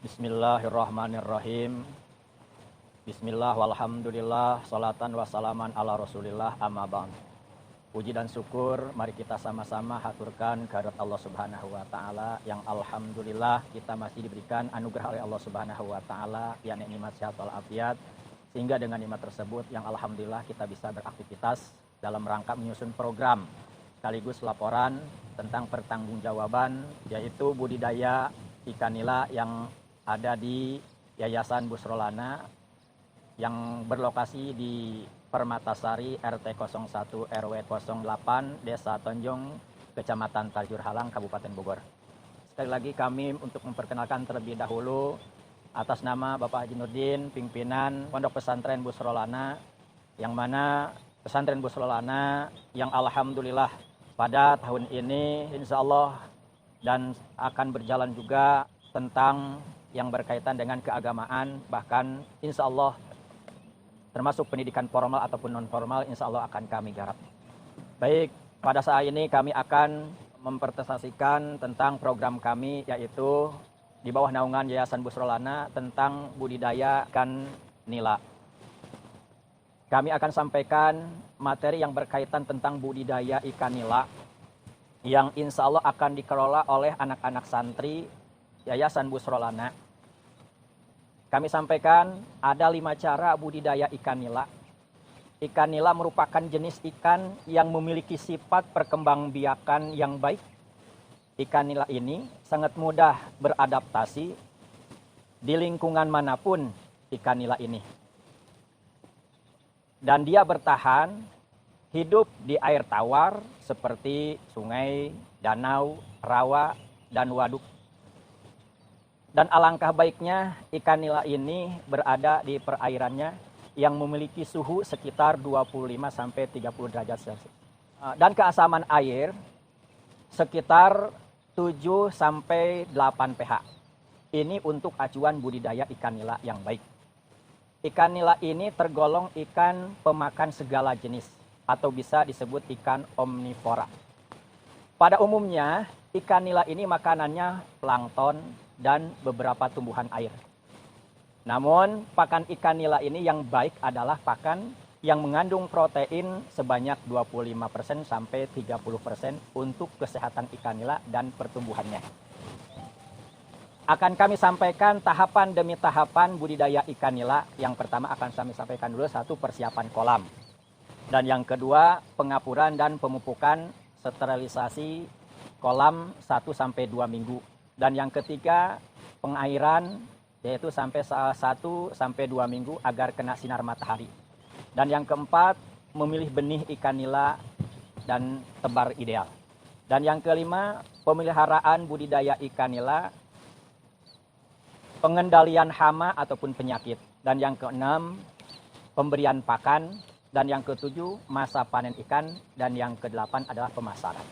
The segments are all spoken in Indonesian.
Bismillahirrahmanirrahim. Bismillah walhamdulillah, salatan wassalaman ala rasulillah, amma ba'd. Puji dan syukur mari kita sama-sama haturkan kehadirat Allah Subhanahu wa taala yang alhamdulillah kita masih diberikan anugerah oleh Allah Subhanahu wa taala yakni nikmat sehat wal afiat, sehingga dengan nikmat tersebut yang alhamdulillah kita bisa beraktivitas dalam rangka menyusun program sekaligus laporan tentang pertanggungjawaban yaitu budidaya ikan nila yang ada di Yayasan Busrolana yang berlokasi di Permatasari RT 01 RW 08 Desa Tonjong, Kecamatan Tarjur Halang, Kabupaten Bogor. Sekali lagi kami untuk memperkenalkan terlebih dahulu atas nama Bapak Haji Nurdin, pimpinan Pondok Pesantren Busrolana, yang mana Pesantren Busrolana yang alhamdulillah pada tahun ini insya Allah dan akan berjalan juga tentang yang berkaitan dengan keagamaan, bahkan insya Allah termasuk pendidikan formal ataupun non formal insya Allah akan kami garap. Baik, pada saat ini kami akan mempresentasikan tentang program kami yaitu di bawah naungan Yayasan Busrolana tentang budidaya ikan nila. Kami akan sampaikan materi yang berkaitan tentang budidaya ikan nila yang insya Allah akan dikelola oleh anak-anak santri Yayasan Busrolana. Kami sampaikan ada 5 cara budidaya ikan nila. Ikan nila merupakan jenis ikan yang memiliki sifat perkembangbiakan yang baik. Ikan nila ini sangat mudah beradaptasi di lingkungan manapun ikan nila ini. Dan dia bertahan hidup di air tawar seperti sungai, danau, rawa, dan waduk. Dan alangkah baiknya ikan nila ini berada di perairannya yang memiliki suhu sekitar 25-30 derajat Celcius. Dan keasaman air sekitar 7-8 pH. Ini untuk acuan budidaya ikan nila yang baik. Ikan nila ini tergolong ikan pemakan segala jenis atau bisa disebut ikan omnivora. Pada umumnya ikan nila ini makanannya plankton dan beberapa tumbuhan air. Namun pakan ikan nila ini yang baik adalah pakan yang mengandung protein sebanyak 25% sampai 30% untuk kesehatan ikan nila dan pertumbuhannya. Akan kami sampaikan tahapan demi tahapan budidaya ikan nila. Yang pertama akan kami sampaikan dulu satu persiapan kolam. Dan yang kedua pengapuran dan pemupukan sterilisasi kolam 1-2 minggu. Dan yang ketiga pengairan yaitu sampai 1-2 minggu agar kena sinar matahari. Dan yang keempat memilih benih ikan nila dan tebar ideal. Dan yang kelima pemeliharaan budidaya ikan nila, pengendalian hama ataupun penyakit. Dan yang keenam pemberian pakan. Dan yang ketujuh masa panen ikan. Dan yang kedelapan adalah pemasaran.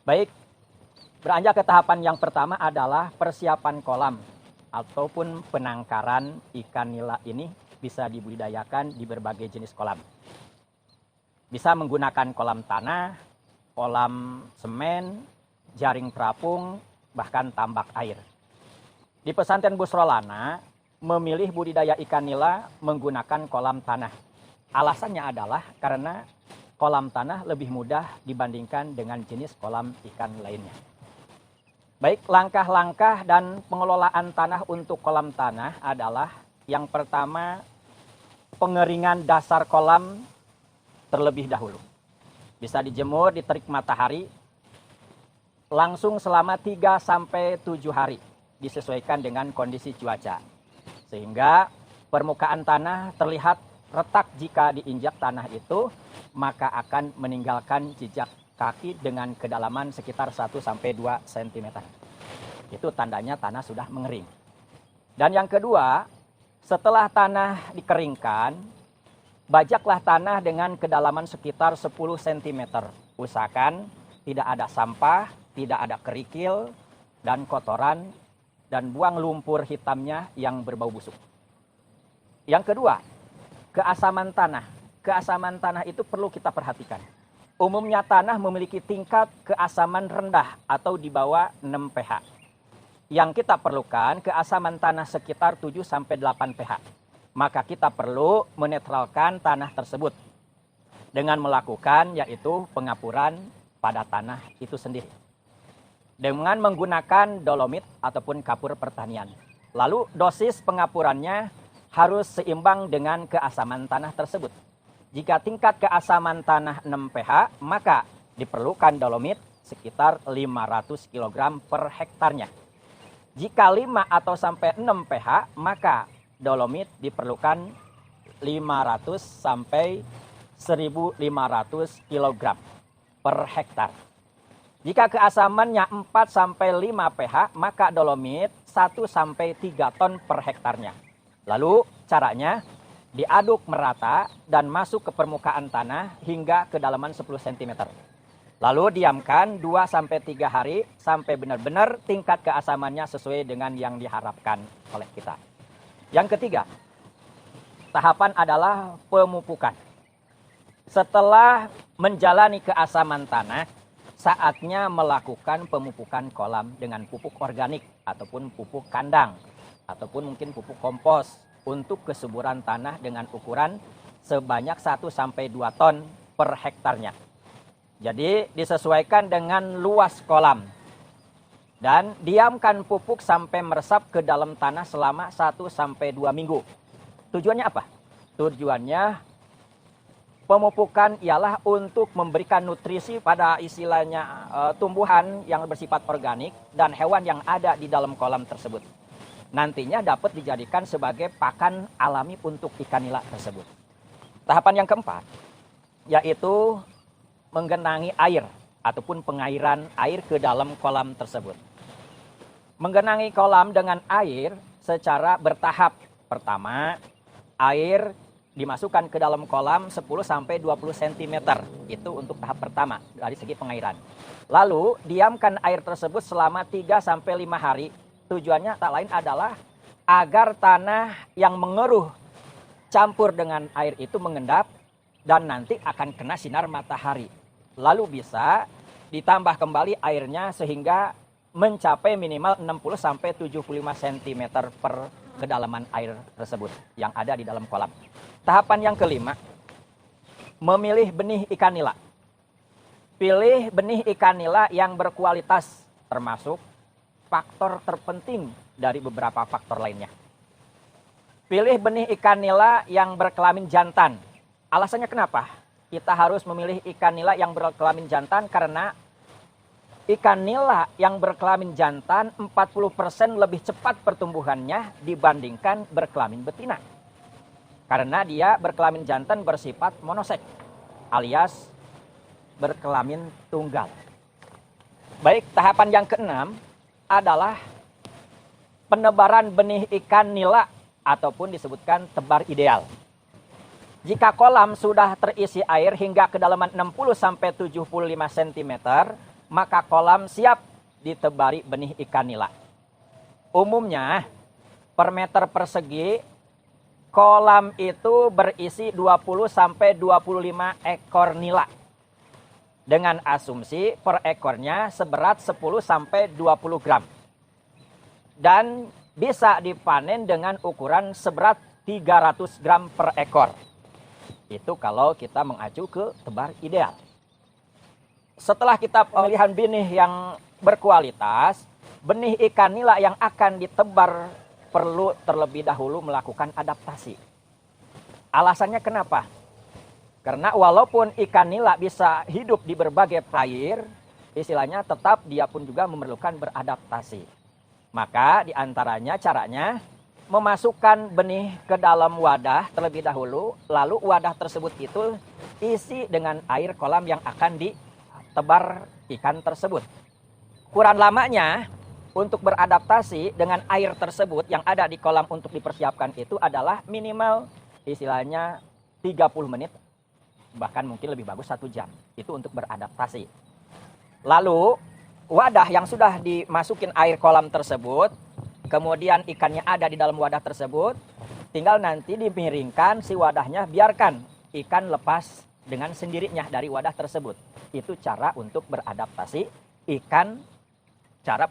Baik. Beranjak ke tahapan yang pertama adalah persiapan kolam ataupun penangkaran ikan nila ini bisa dibudidayakan di berbagai jenis kolam. Bisa menggunakan kolam tanah, kolam semen, jaring terapung, bahkan tambak air. Di Pesantren Busrolana memilih budidaya ikan nila menggunakan kolam tanah. Alasannya adalah karena kolam tanah lebih mudah dibandingkan dengan jenis kolam ikan lainnya. Baik, langkah-langkah dan pengelolaan tanah untuk kolam tanah adalah yang pertama pengeringan dasar kolam terlebih dahulu. Bisa dijemur di terik matahari langsung selama 3-7 hari disesuaikan dengan kondisi cuaca. Sehingga permukaan tanah terlihat retak jika diinjak tanah itu maka akan meninggalkan jejak kaki dengan kedalaman sekitar 1-2 cm. Itu tandanya tanah sudah mengering. Dan yang kedua, setelah tanah dikeringkan, bajaklah tanah dengan kedalaman sekitar 10 cm. Usahakan tidak ada sampah, tidak ada kerikil dan kotoran, dan buang lumpur hitamnya yang berbau busuk. Yang kedua, keasaman tanah. Keasaman tanah itu perlu kita perhatikan. Umumnya tanah memiliki tingkat keasaman rendah atau di bawah 6 pH. yang kita perlukan keasaman tanah sekitar 7-8 pH. Maka kita perlu menetralkan tanah tersebut dengan melakukan yaitu pengapuran pada tanah itu sendiri. Dengan menggunakan dolomit ataupun kapur pertanian. Lalu dosis pengapurannya harus seimbang dengan keasaman tanah tersebut. Jika tingkat keasaman tanah 6 pH, maka diperlukan dolomit sekitar 500 kg per hektarnya. Jika 5 atau sampai 6 pH, maka dolomit diperlukan 500 sampai 1.500 kg per hektar. Jika keasamannya 4 sampai 5 pH, maka dolomit 1 sampai 3 ton per hektarnya. Lalu caranya diaduk merata dan masuk ke permukaan tanah hingga kedalaman 10 cm. Lalu diamkan 2 sampai 3 hari sampai benar-benar tingkat keasamannya sesuai dengan yang diharapkan oleh kita. Yang ketiga, tahapan adalah pemupukan. Setelah menjalani keasaman tanah, saatnya melakukan pemupukan kolam dengan pupuk organik ataupun pupuk kandang ataupun mungkin pupuk kompos untuk kesuburan tanah dengan ukuran sebanyak 1 sampai 2 ton per hektarnya. Jadi disesuaikan dengan luas kolam. Dan diamkan pupuk sampai meresap ke dalam tanah selama 1 sampai 2 minggu. Tujuannya apa? Tujuannya pemupukan ialah untuk memberikan nutrisi pada istilahnya tumbuhan yang bersifat organik dan hewan yang ada di dalam kolam tersebut. Nantinya dapat dijadikan sebagai pakan alami untuk ikan nila tersebut. Tahapan yang keempat yaitu menggenangi air ataupun pengairan air ke dalam kolam tersebut. Menggenangi kolam dengan air secara bertahap. Pertama, air dimasukkan ke dalam kolam 10 sampai 20 cm. Itu untuk tahap pertama dari segi pengairan. Lalu, diamkan air tersebut selama 3 sampai 5 hari. Tujuannya tak lain adalah agar tanah yang mengeruh campur dengan air itu mengendap dan nanti akan kena sinar matahari. Lalu bisa ditambah kembali airnya sehingga mencapai minimal 60 sampai 75 cm per kedalaman air tersebut yang ada di dalam kolam. Tahapan yang kelima, memilih benih ikan nila. Pilih benih ikan nila yang berkualitas, termasuk faktor terpenting dari beberapa faktor lainnya. Pilih benih ikan nila yang berkelamin jantan. Alasannya kenapa? Kita harus memilih ikan nila yang berkelamin jantan karena ikan nila yang berkelamin jantan 40% lebih cepat pertumbuhannya dibandingkan berkelamin betina. Karena dia berkelamin jantan bersifat monoseks alias berkelamin tunggal. Baik, tahapan yang keenam adalah penebaran benih ikan nila ataupun disebutkan tebar ideal. Jika kolam sudah terisi air hingga kedalaman 60 sampai 75 cm, maka kolam siap ditebari benih ikan nila. Umumnya per meter persegi kolam itu berisi 20 sampai 25 ekor nila. Dengan asumsi per ekornya seberat 10 sampai 20 gram. Dan bisa dipanen dengan ukuran seberat 300 gram per ekor. Itu kalau kita mengacu ke tebar ideal. Setelah kita pemilihan benih yang berkualitas, benih ikan nila yang akan ditebar perlu terlebih dahulu melakukan adaptasi. Alasannya kenapa? Karena walaupun ikan nila bisa hidup di berbagai air, istilahnya tetap dia pun juga memerlukan beradaptasi. Maka diantaranya caranya memasukkan benih ke dalam wadah terlebih dahulu, lalu wadah tersebut itu isi dengan air kolam yang akan ditebar ikan tersebut. Kurang lamanya untuk beradaptasi dengan air tersebut yang ada di kolam untuk dipersiapkan itu adalah minimal istilahnya 30 menit, bahkan mungkin lebih bagus 1 jam. Itu untuk beradaptasi. Lalu wadah yang sudah dimasukin air kolam tersebut, kemudian ikannya ada di dalam wadah tersebut, tinggal nanti dimiringkan si wadahnya, biarkan ikan lepas dengan sendirinya dari wadah tersebut. Itu cara untuk beradaptasi ikan cara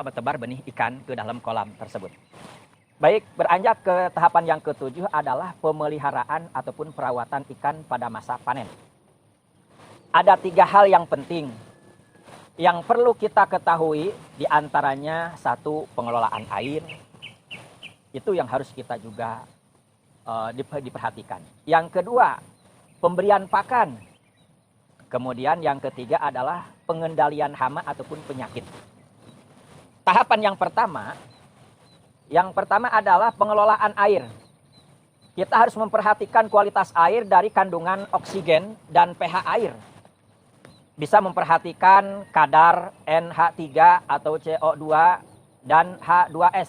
tebar benih ikan ke dalam kolam tersebut. Baik, beranjak ke tahapan yang ketujuh adalah pemeliharaan ataupun perawatan ikan pada masa panen. Ada 3 hal yang penting yang perlu kita ketahui, diantaranya 1, pengelolaan air. Itu yang harus kita juga diperhatikan. Yang kedua, pemberian pakan. Kemudian yang ketiga adalah pengendalian hama ataupun penyakit. Tahapan yang pertama adalah pengelolaan air. Kita harus memperhatikan kualitas air dari kandungan oksigen dan pH air. Bisa memperhatikan kadar NH3 atau CO2 dan H2S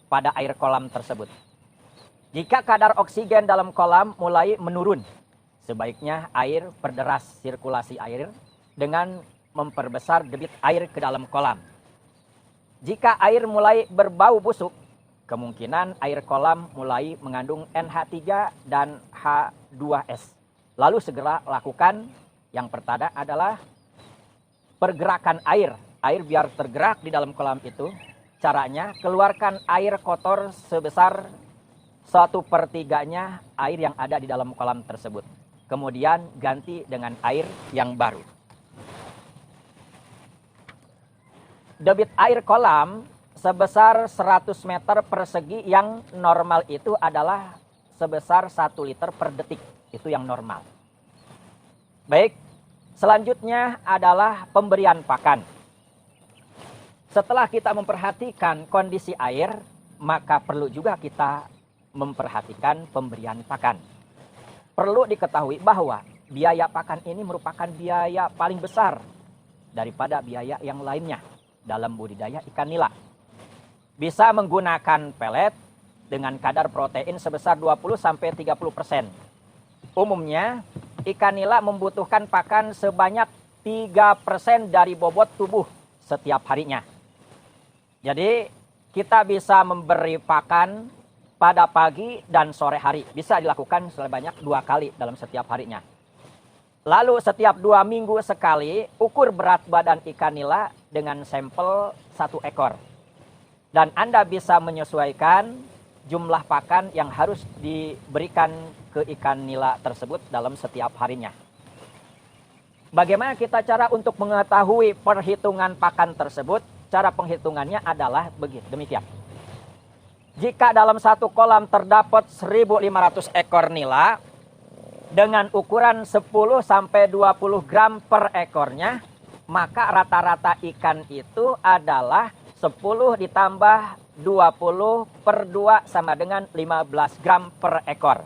pada air kolam tersebut. Jika kadar oksigen dalam kolam mulai menurun, sebaiknya air perderas sirkulasi air dengan memperbesar debit air ke dalam kolam. Jika air mulai berbau busuk, kemungkinan air kolam mulai mengandung NH3 dan H2S. Lalu segera lakukan yang pertama adalah pergerakan air. Air biar tergerak di dalam kolam itu. Caranya keluarkan air kotor sebesar 1/3 air yang ada di dalam kolam tersebut. Kemudian ganti dengan air yang baru. Debit air kolam sebesar 100 meter persegi yang normal itu adalah sebesar 1 liter per detik. Itu yang normal. Baik, selanjutnya adalah pemberian pakan. Setelah kita memperhatikan kondisi air, maka perlu juga kita memperhatikan pemberian pakan. Perlu diketahui bahwa biaya pakan ini merupakan biaya paling besar daripada biaya yang lainnya dalam budidaya ikan nila. Bisa menggunakan pelet dengan kadar protein sebesar 20-30%. Umumnya, ikan nila membutuhkan pakan sebanyak 3% dari bobot tubuh setiap harinya. Jadi, kita bisa memberi pakan pada pagi dan sore hari. Bisa dilakukan sebanyak 2 kali dalam setiap harinya. Lalu setiap 2 minggu sekali, ukur berat badan ikan nila dengan sampel 1 ekor. Dan Anda bisa menyesuaikan jumlah pakan yang harus diberikan ke ikan nila tersebut dalam setiap harinya. Bagaimana kita cara untuk mengetahui perhitungan pakan tersebut? Cara penghitungannya adalah demikian. Jika dalam satu kolam terdapat 1.500 ekor nila dengan ukuran 10-20 gram per ekornya, maka rata-rata ikan itu adalah 10 ditambah 20/2 sama dengan 15 gram per ekor.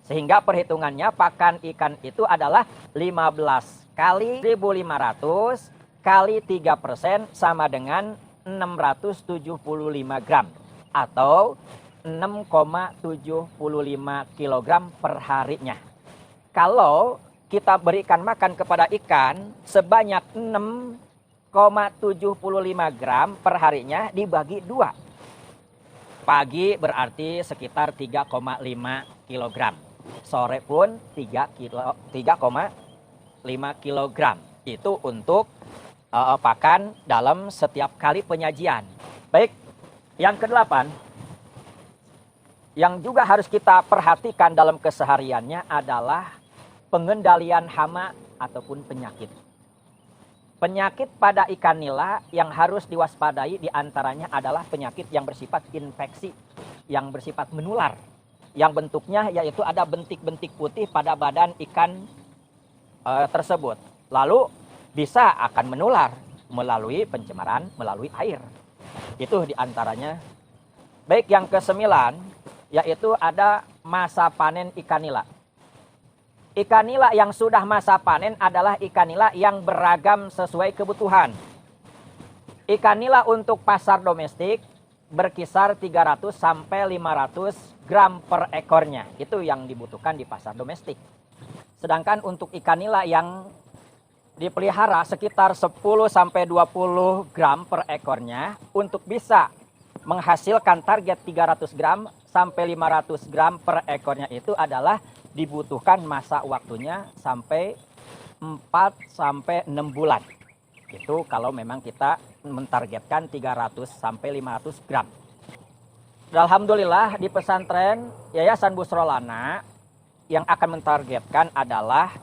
Sehingga perhitungannya pakan ikan itu adalah 15 kali 1.500 kali 3% sama dengan 675 gram. Atau 6,75 kilogram per harinya. Kalau kita berikan makan kepada ikan sebanyak 6,75 gram per harinya dibagi 2. Pagi berarti sekitar 3,5 kilogram. Sore pun 3,5 kilogram. Itu untuk pakan dalam setiap kali penyajian. Baik, yang ke-8 yang juga harus kita perhatikan dalam kesehariannya adalah pengendalian hama ataupun penyakit. Penyakit pada ikan nila yang harus diwaspadai diantaranya adalah penyakit yang bersifat infeksi, yang bersifat menular. Yang bentuknya yaitu ada bentik-bentik putih pada badan ikan tersebut. Lalu bisa akan menular melalui pencemaran, melalui air. Itu diantaranya. Baik, yang ke-9 yaitu ada masa panen ikan nila. Ikan nila yang sudah masa panen adalah ikan nila yang beragam sesuai kebutuhan. Ikan nila untuk pasar domestik berkisar 300 sampai 500 gram per ekornya. Itu yang dibutuhkan di pasar domestik. Sedangkan untuk ikan nila yang dipelihara sekitar 10 sampai 20 gram per ekornya untuk bisa menghasilkan target 300 gram sampai 500 gram per ekornya itu adalah dibutuhkan masa waktunya sampai 4 sampai 6 bulan. Itu kalau memang kita mentargetkan 300 sampai 500 gram. Alhamdulillah di pesantren Yayasan Busrolana yang akan mentargetkan adalah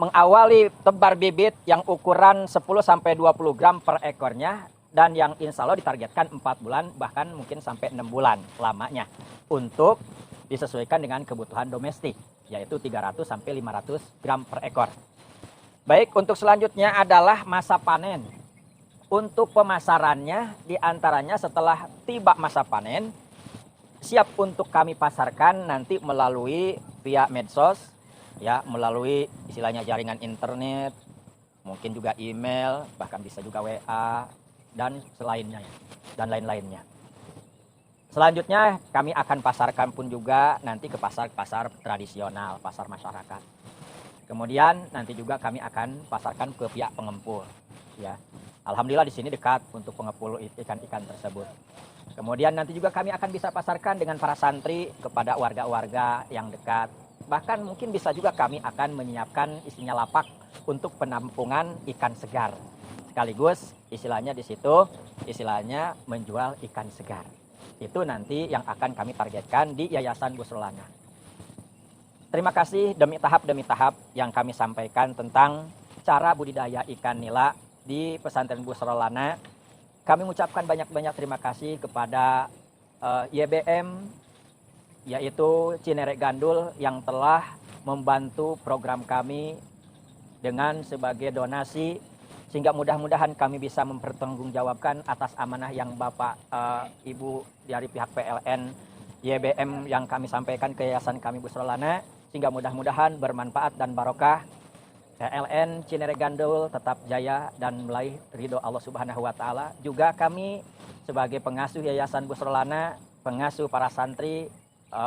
mengawali tebar bibit yang ukuran 10 sampai 20 gram per ekornya, dan yang insya Allah ditargetkan 4 bulan bahkan mungkin sampai 6 bulan lamanya untuk disesuaikan dengan kebutuhan domestik, yaitu 300 sampai 500 gram per ekor. Baik, untuk selanjutnya adalah masa panen. Untuk pemasarannya diantaranya setelah tiba masa panen, siap untuk kami pasarkan nanti melalui via medsos, ya, melalui istilahnya jaringan internet, mungkin juga email, bahkan bisa juga WA dan selainnya dan lain-lainnya. Selanjutnya kami akan pasarkan pun juga nanti ke pasar-pasar tradisional, pasar masyarakat. Kemudian nanti juga kami akan pasarkan ke pihak pengempul, ya. Alhamdulillah di sini dekat untuk pengepul ikan-ikan tersebut. Kemudian nanti juga kami akan bisa pasarkan dengan para santri kepada warga-warga yang dekat. Bahkan mungkin bisa juga kami akan menyiapkan isinya lapak untuk penampungan ikan segar. Sekaligus istilahnya di situ, istilahnya menjual ikan segar. Itu nanti yang akan kami targetkan di Yayasan Busrolana. Terima kasih demi tahap yang kami sampaikan tentang cara budidaya ikan nila di pesantren Busrolana. Kami mengucapkan banyak-banyak terima kasih kepada YBM, yaitu Cinere Gandul, yang telah membantu program kami dengan sebagai donasi, sehingga mudah-mudahan kami bisa mempertanggungjawabkan atas amanah yang Bapak Ibu dari pihak PLN YBM yang kami sampaikan ke yayasan kami Busrolana, sehingga mudah-mudahan bermanfaat dan barokah. PLN Cinere Gandul tetap jaya dan meraih ridho Allah Subhanahu wa Ta'ala. Juga kami sebagai pengasuh Yayasan Busrolana, pengasuh para santri,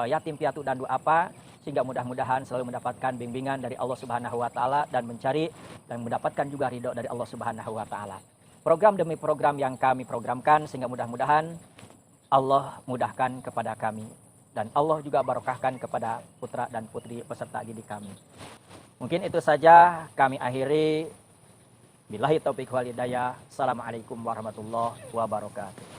yatim piatu dan duafa, sehingga mudah-mudahan selalu mendapatkan bimbingan dari Allah Subhanahu wa Ta'ala dan mencari dan mendapatkan juga ridho dari Allah Subhanahu wa Ta'ala. Program demi program yang kami programkan, sehingga mudah-mudahan Allah mudahkan kepada kami dan Allah juga barokahkan kepada putra dan putri peserta didik kami. Mungkin itu saja kami akhiri. Billahi taufiq wal hidayah. Assalamualaikum warahmatullahi wabarakatuh.